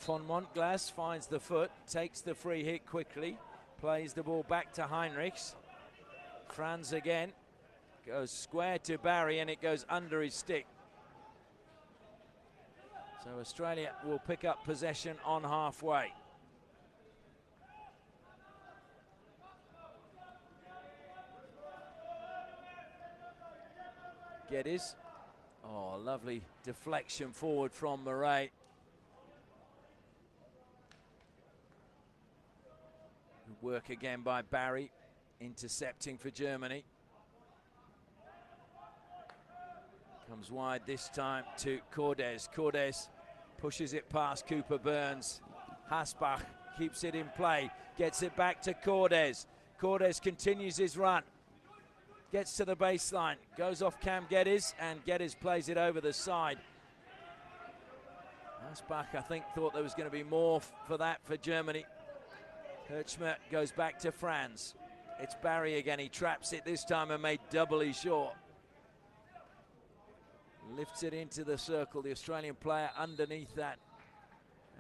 Von Montglas finds the foot, takes the free hit quickly, plays the ball back to Heinrichs. Franz again, goes square to Barry, and it goes under his stick. So Australia will pick up possession on halfway. Geddes. Oh, lovely deflection forward from Murray. Good work again by Barry, intercepting for Germany. Comes wide this time to Cordes. Cordes pushes it past Cooper Burns. Hasbach keeps it in play, gets it back to Cordes. Cordes continues his run. Gets to the baseline, goes off Cam Geddes, and Geddes plays it over the side. Hasbach, I think, thought there was going to be more for that for Germany. Hertzmer goes back to Franz. It's Barry again, he traps it this time and made doubly short. Lifts it into the circle, the Australian player underneath that.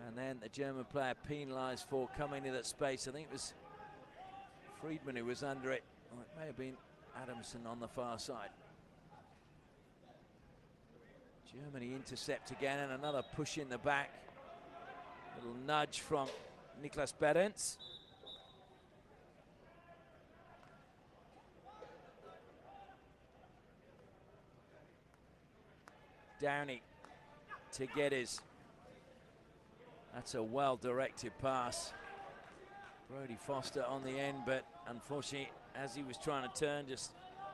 And then the German player penalised for coming to that space. I think it was Friedman who was under it. Or it may have been Adamson on the far side. Germany intercept again, and another push in the back. Little nudge from Niklas Behrens. Downey to Geddes. That's a well-directed pass. Brodie Foster on the end, but unfortunately, as he was trying to turn, just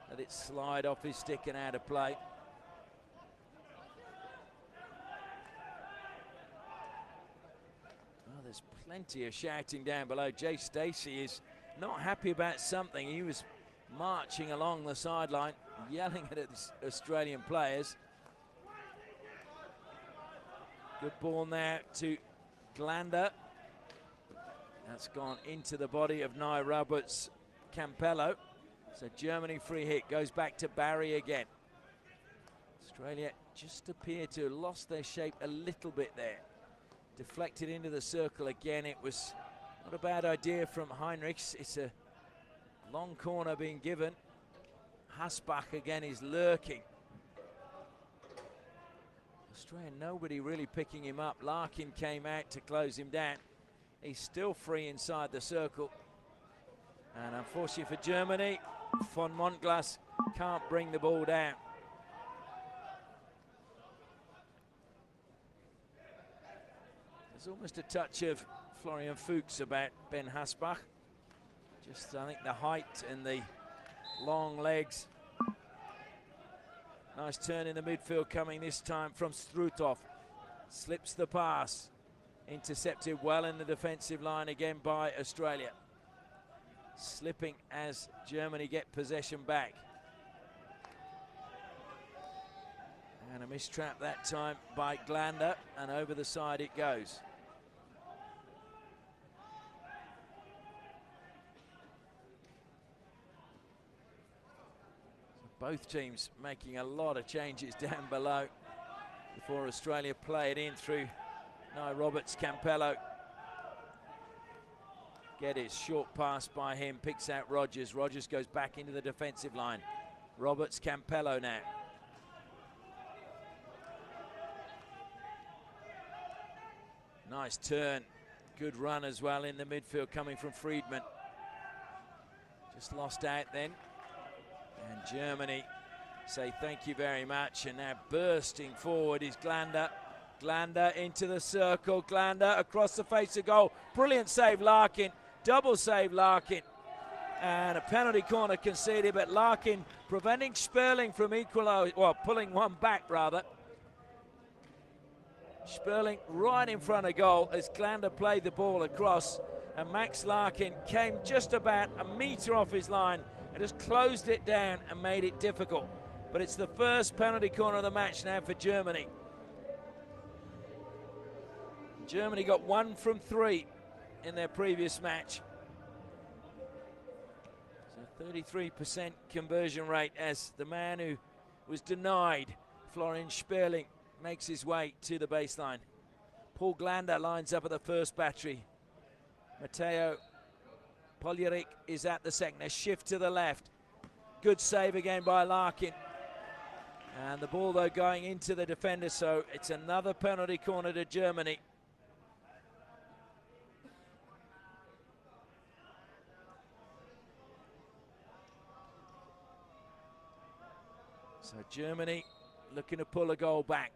let it slide off his stick and out of play. Oh, there's plenty of shouting down below. Jay Stacey is not happy about something. He was marching along the sideline, yelling at his Australian players. Good ball now to Glander. That's gone into the body of Nye Roberts Campello. So Germany free hit, goes back to Barry again. Australia just appear to have lost their shape a little bit there. Deflected into the circle again. It was not a bad idea from Heinrichs. It's a long corner being given. Hasbach again is lurking. Australia, nobody really picking him up. Larkin came out to close him down. He's still free inside the circle. And unfortunately for Germany, Von Montglas can't bring the ball down. There's almost a touch of Florian Fuchs about Ben Hasbach. Just, I think, the height and the long legs. Nice turn in the midfield coming this time from Struthoff. Slips the pass. Intercepted well in the defensive line again by Australia. Slipping as Germany get possession back. And a mistrap that time by Glander, and over the side it goes. Both teams making a lot of changes down below before Australia play it in through Nye Roberts Campello. Geddes, short pass by him, picks out Rogers. Rogers goes back into the defensive line. Roberts Campello now. Nice turn. Good run as well in the midfield coming from Friedman. Just lost out then. And Germany say thank you very much. And now bursting forward is Glander. Glander into the circle. Glander across the face of goal. Brilliant save, Larkin. Double save, Larkin. And a penalty corner conceded, but Larkin preventing Sperling from pulling one back rather. Sperling right in front of goal as Glander played the ball across, and Max Larkin came just about a metre off his line and just closed it down and made it difficult. But it's the first penalty corner of the match now for Germany. Germany got 1 from 3 in their previous match. So 33% conversion rate as the man who was denied, Florian Sperling, makes his way to the baseline. Paul Glander lines up at the first battery. Matteo Poljaric is at the second. A shift to the left. Good save again by Larkin. And the ball, though, going into the defender, so it's another penalty corner to Germany. So Germany looking to pull a goal back.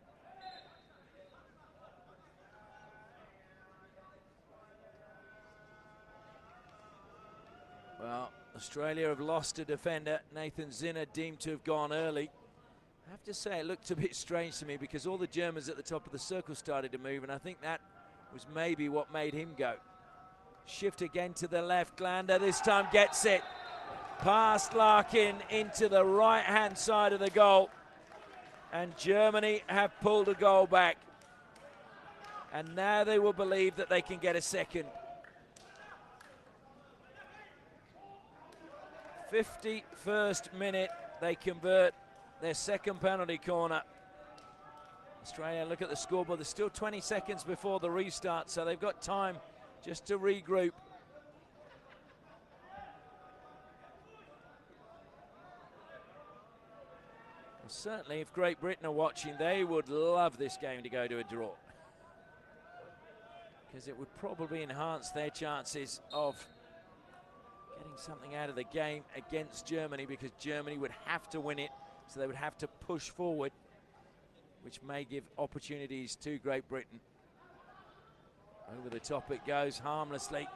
Well, Australia have lost a defender. Nathan Zinner deemed to have gone early. I have to say, it looked a bit strange to me because all the Germans at the top of the circle started to move, and I think that was maybe what made him go. Shift again to the left. Glander this time gets it. Past Larkin into the right-hand side of the goal. And Germany have pulled a goal back. And now they will believe that they can get a second. 51st minute, they convert their second penalty corner. Australia look at the scoreboard. There's still 20 seconds before the restart, so they've got time just to regroup. Well, certainly, if Great Britain are watching, they would love this game to go to a draw, because it would probably enhance their chances of getting something out of the game against Germany, because Germany would have to win it. So they would have to push forward, which may give opportunities to Great Britain. Over the top it goes harmlessly.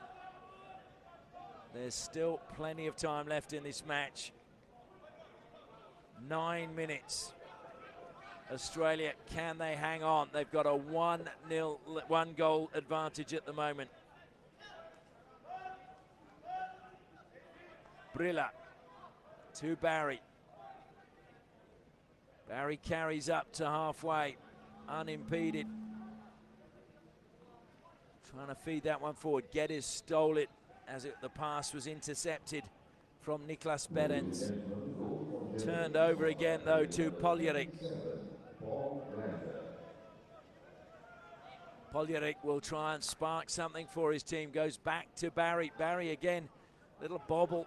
There's still plenty of time left in this match. 9 minutes. Australia, can they hang on? They've got a 1 goal advantage at the moment. Brilla to Barry. Barry carries up to halfway, unimpeded. Trying to feed that one forward. Geddes stole it as the pass was intercepted from Niklas Behrens. Turned over again, though, to Poljaric. Poljaric will try and spark something for his team. Goes back to Barry. Barry again, little bobble.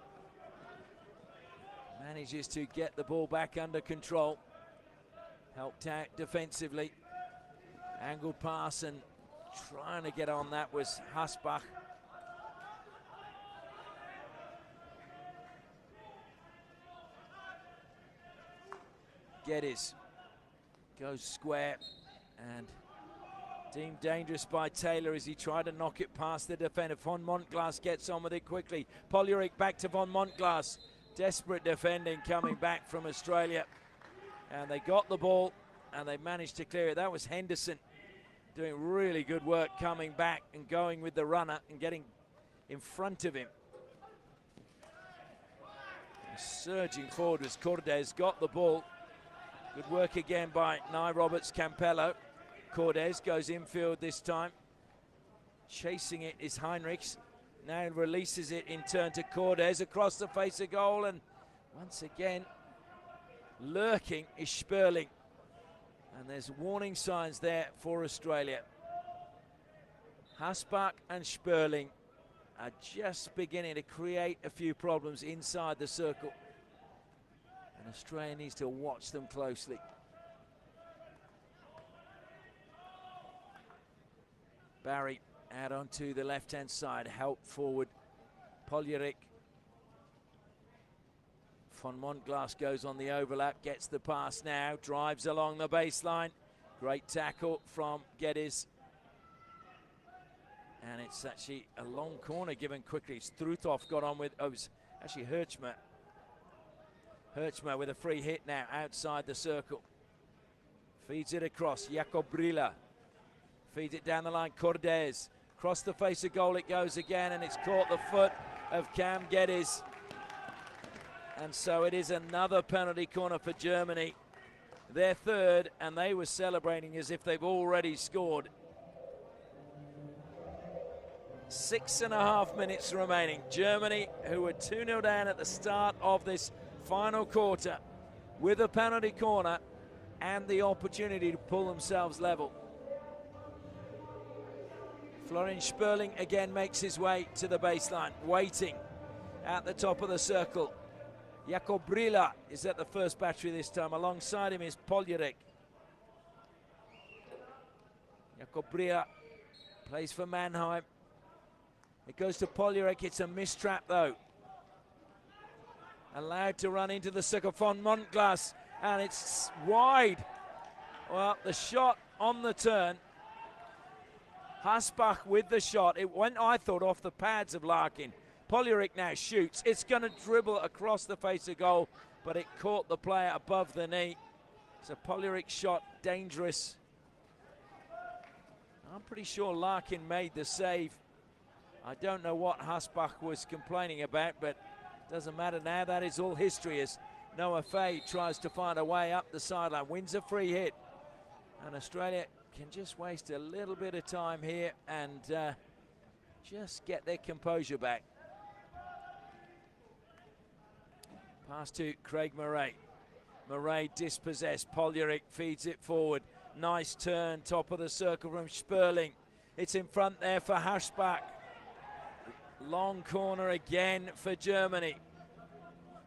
Manages to get the ball back under control. Helped out defensively. Angled pass, and trying to get on that was Hasbach. Geddes goes square and deemed dangerous by Taylor as he tried to knock it past the defender. Von Montglas gets on with it quickly. Poljaric back to Von Montglas. Desperate defending coming back from Australia. And they got the ball and they managed to clear it. That was Henderson doing really good work coming back and going with the runner and getting in front of him. And surging forward was Cordes, got the ball. Good work again by Nye Roberts Campello. Cordes goes infield this time. Chasing it is Heinrichs. Now releases it in turn to Cordes across the face of goal, and once again lurking is Sperling. And there's warning signs there for Australia. Hasbach and Sperling are just beginning to create a few problems inside the circle. And Australia needs to watch them closely. Barry out onto the left-hand side, help forward. Poljaric. Von Montglas goes on the overlap, gets the pass now, drives along the baseline. Great tackle from Geddes. And it's actually a long corner given quickly. Struthov got on with, oh, it was actually Herchmer. Herchmer with a free hit now outside the circle. Feeds it across, Jakob Brilla. Feeds it down the line, Cordes. Across the face of goal it goes again, and it's caught the foot of Cam Geddes. And so it is another penalty corner for Germany. Their third, and they were celebrating as if they've already scored. 6.5 minutes remaining. Germany, who were 2-0 down at the start of this final quarter, with a penalty corner and the opportunity to pull themselves level. Florian Sperling again makes his way to the baseline, waiting at the top of the circle. Jakob Brila is at the first battery this time. Alongside him is Poljarek. Jakob Brila plays for Mannheim. It goes to Poljarek. It's a mistrap though. Allowed to run into the circle. Von Montglas, and it's wide. Well, the shot on the turn. Hasbach with the shot. It went, I thought, off the pads of Larkin. Poljarek now shoots. It's going to dribble across the face of goal, but it caught the player above the knee. It's a Poljarek shot, dangerous. I'm pretty sure Larkin made the save. I don't know what Hasbach was complaining about, but it doesn't matter now. That is all history as Noah Fay tries to find a way up the sideline. Wins a free hit. And Australia can just waste a little bit of time here and just get their composure back. Pass to Craig Murray. Murray dispossessed. Poljarek feeds it forward. Nice turn, top of the circle from Sperling. It's in front there for Hasbach. Long corner again for Germany.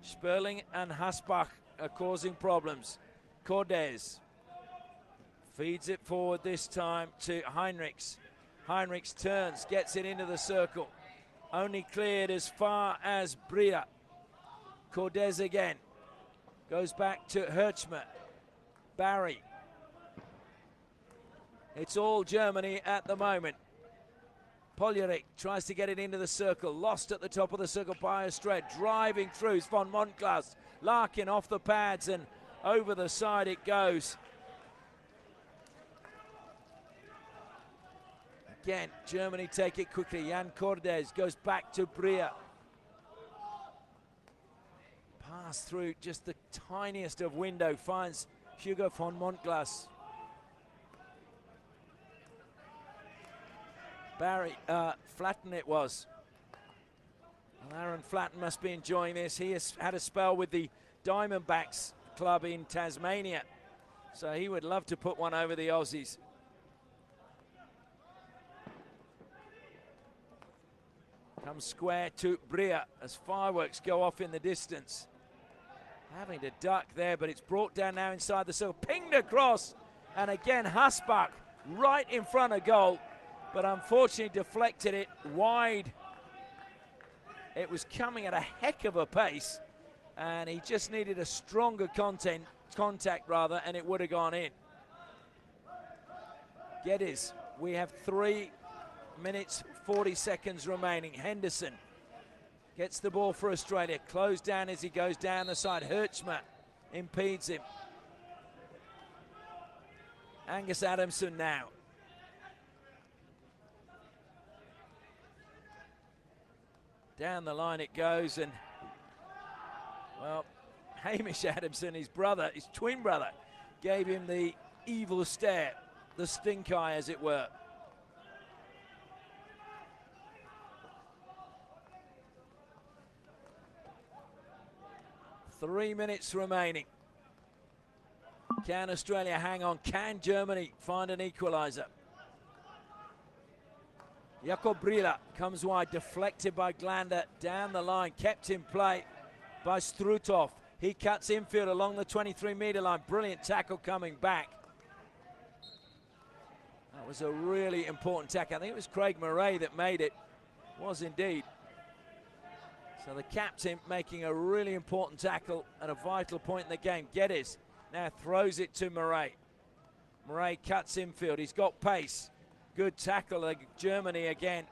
Sperling and Hasbach are causing problems. Cordes feeds it forward this time to Heinrichs. Heinrichs turns, gets it into the circle. Only cleared as far as Bria. Cordes again. Goes back to Hertzmer. Barry. It's all Germany at the moment. Poljarek tries to get it into the circle. Lost at the top of the circle by a stretch. Driving through is Von Montglas. Larkin off the pads and over the side it goes. Again, Germany take it quickly. Jan Cordes goes back to Bria. Pass through just the tiniest of window. Finds Hugo von Montglas. Barry, Flatten it was. Well, Aaron Flatten must be enjoying this. He has had a spell with the Diamondbacks club in Tasmania, so he would love to put one over the Aussies. Comes square to Bria as fireworks go off in the distance. Having to duck there, but it's brought down now inside the circle. Pinged across, and again Hasbach right in front of goal, but unfortunately deflected it wide. It was coming at a heck of a pace, and he just needed a stronger contact rather, and it would have gone in. Geddes, we have 3 minutes 40 seconds remaining. Henderson gets the ball for Australia. Closed down as he goes down the side. Hertzmer impedes him. Angus Adamson now. Down the line it goes, and well, Hamish Adamson, his brother, his twin brother, gave him the evil stare, the stink eye as it were. Three minutes remaining. Can Australia hang on? Can Germany find an equaliser? Jakob Brila comes wide, deflected by Glander, down the line, kept in play by Struthoff. He cuts infield along the 23-metre line. Brilliant tackle coming back. That was a really important tackle. I think it was Craig Murray that made it. Was indeed. So the captain making a really important tackle at a vital point in the game. Geddes now throws it to Murray. Murray cuts infield. He's got pace. Good tackle, Germany again.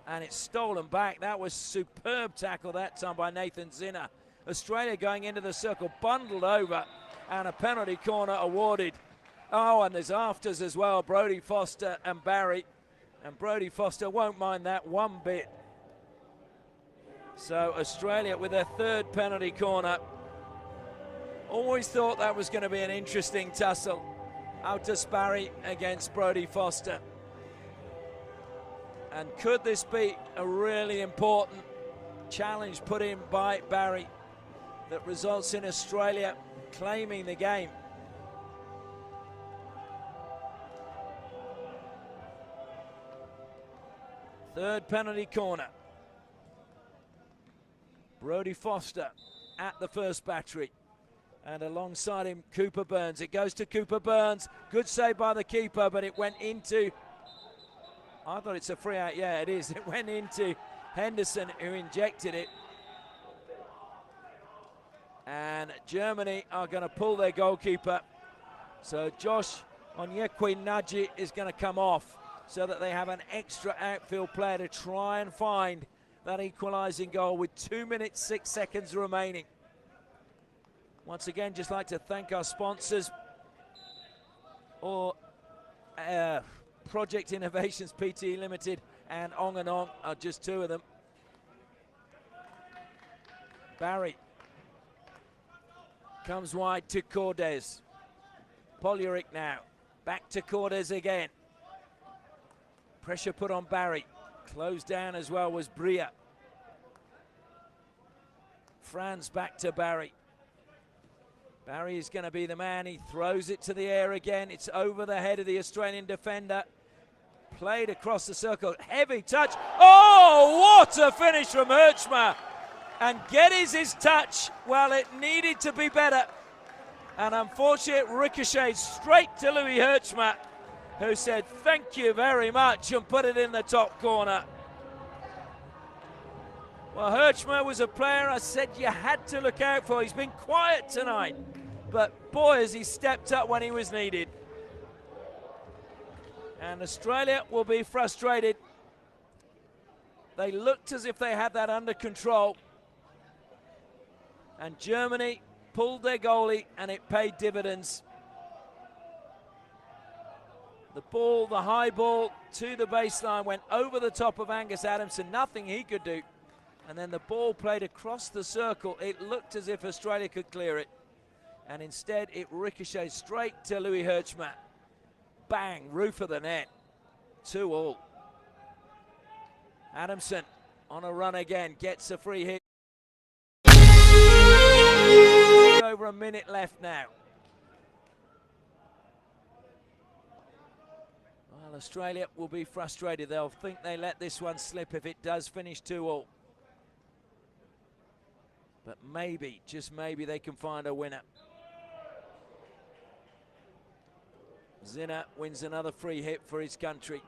And it's stolen back. That was superb tackle that time by Nathan Zinner. Australia going into the circle, bundled over, and a penalty corner awarded. Oh, and there's afters as well, Brodie Foster and Barry. And Brodie Foster won't mind that one bit. So Australia with their third penalty corner. Always thought that was going to be an interesting tussle. Altus Barry against Brodie Foster. And could this be a really important challenge put in by Barry that results in Australia claiming the game? Third penalty corner. Brodie Foster at the first battery. And alongside him, Cooper Burns. It goes to Cooper Burns. Good save by the keeper, but it went into... I thought it's a free out. Yeah, it is. It went into Henderson, who injected it. And Germany are going to pull their goalkeeper. So Josh Onyekwe-Naji is going to come off so that they have an extra outfield player to try and find that equalising goal with 2 minutes, 6 seconds remaining. Once again, just like to thank our sponsors, Project Innovations Pte Limited and Ong and Ong are just two of them. Barry comes wide to Cordes. Polyuric now, back to Cordes again. Pressure put on Barry. Closed down as well was Bria. Franz back to Barry. Barry is going to be the man. He throws it to the air again. It's over the head of the Australian defender. Played across the circle. Heavy touch. Oh, what a finish from Hertzma. And Geddes' his touch, well, it needed to be better. And unfortunately, it ricocheted straight to Louis Hertzma, who said, thank you very much, and put it in the top corner. Well, Hertzma was a player I said you had to look out for. He's been quiet tonight, but boy, has he stepped up when he was needed. And Australia will be frustrated. They looked as if they had that under control. And Germany pulled their goalie, and it paid dividends. The ball, the high ball to the baseline, went over the top of Angus Adamson. Nothing he could do. And then the ball played across the circle. It looked as if Australia could clear it. And instead, it ricocheted straight to Louis Hertzma. Bang, roof of the net. 2-2. Adamson on a run again, gets a free hit. Over a minute left now. Well, Australia will be frustrated. They'll think they let this one slip if it does finish 2-2. But maybe, just maybe, they can find a winner. Zinner wins another free hit for his country.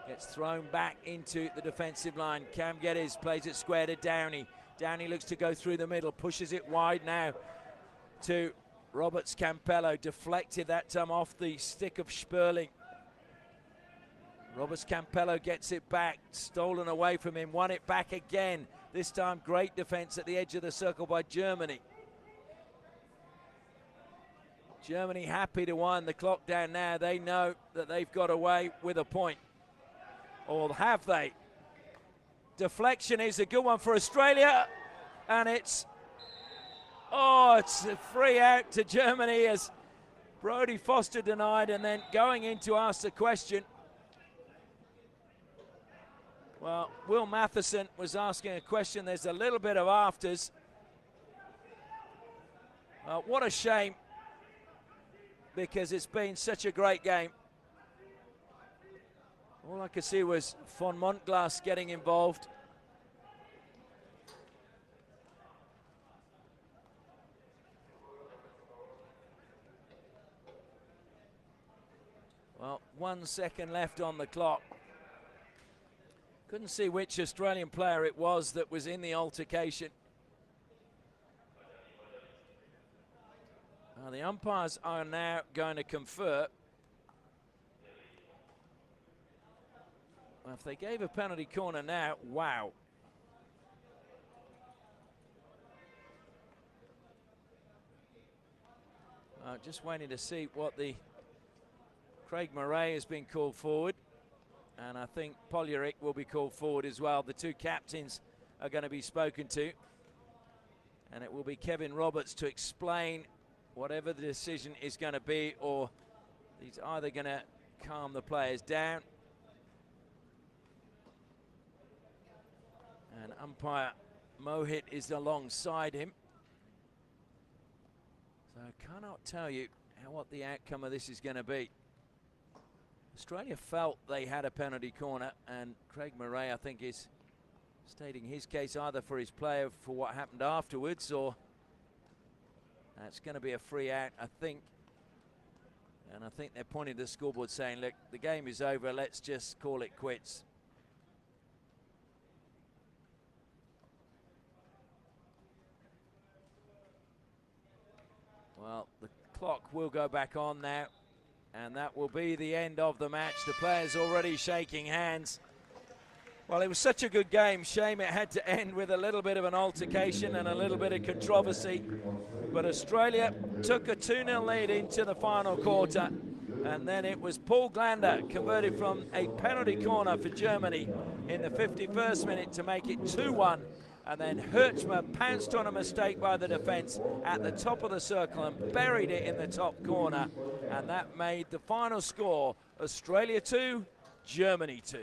Gets thrown back into the defensive line. Cam Geddes plays it square to Downey. Downey looks to go through the middle, pushes it wide now to Roberts Campello. Deflected that time off the stick of Sperling. Roberts Campello gets it back, stolen away from him, won it back again. This time great defense at the edge of the circle by Germany. Germany happy to wind the clock down now. They know that they've got away with a point. Or have they? Deflection is a good one for Australia. And it's a free out to Germany as Brodie Foster denied, and then going in to ask the question. Well, Will Matheson was asking a question. There's a little bit of afters. What a shame, because it's been such a great game. All I could see was von Montglas getting involved. Well, 1 second left on the clock. Couldn't see which Australian player it was that was in the altercation. The umpires are now going to confer. Well, if they gave a penalty corner now, wow. Just waiting to see what the... Craig Murray has been called forward, and I think Polyuric will be called forward as well. The two captains are going to be spoken to, and it will be Kevin Roberts to explain whatever the decision is going to be, or he's either going to calm the players down. And umpire Mohit is alongside him. So I cannot tell you what the outcome of this is going to be. Australia felt they had a penalty corner, and Craig Murray, I think, is stating his case either for his player for what happened afterwards, or that's going to be a free out, I think. And I think they're pointing to the scoreboard saying, look, the game is over, let's just call it quits. Well, the clock will go back on now, and that will be the end of the match. The players already shaking hands. Well, it was such a good game. Shame it had to end with a little bit of an altercation and a little bit of controversy. But Australia took a 2-0 lead into the final quarter. And then it was Paul Glander converted from a penalty corner for Germany in the 51st minute to make it 2-1. And then Hertzmer pounced on a mistake by the defence at the top of the circle and buried it in the top corner. And that made the final score Australia 2, Germany 2.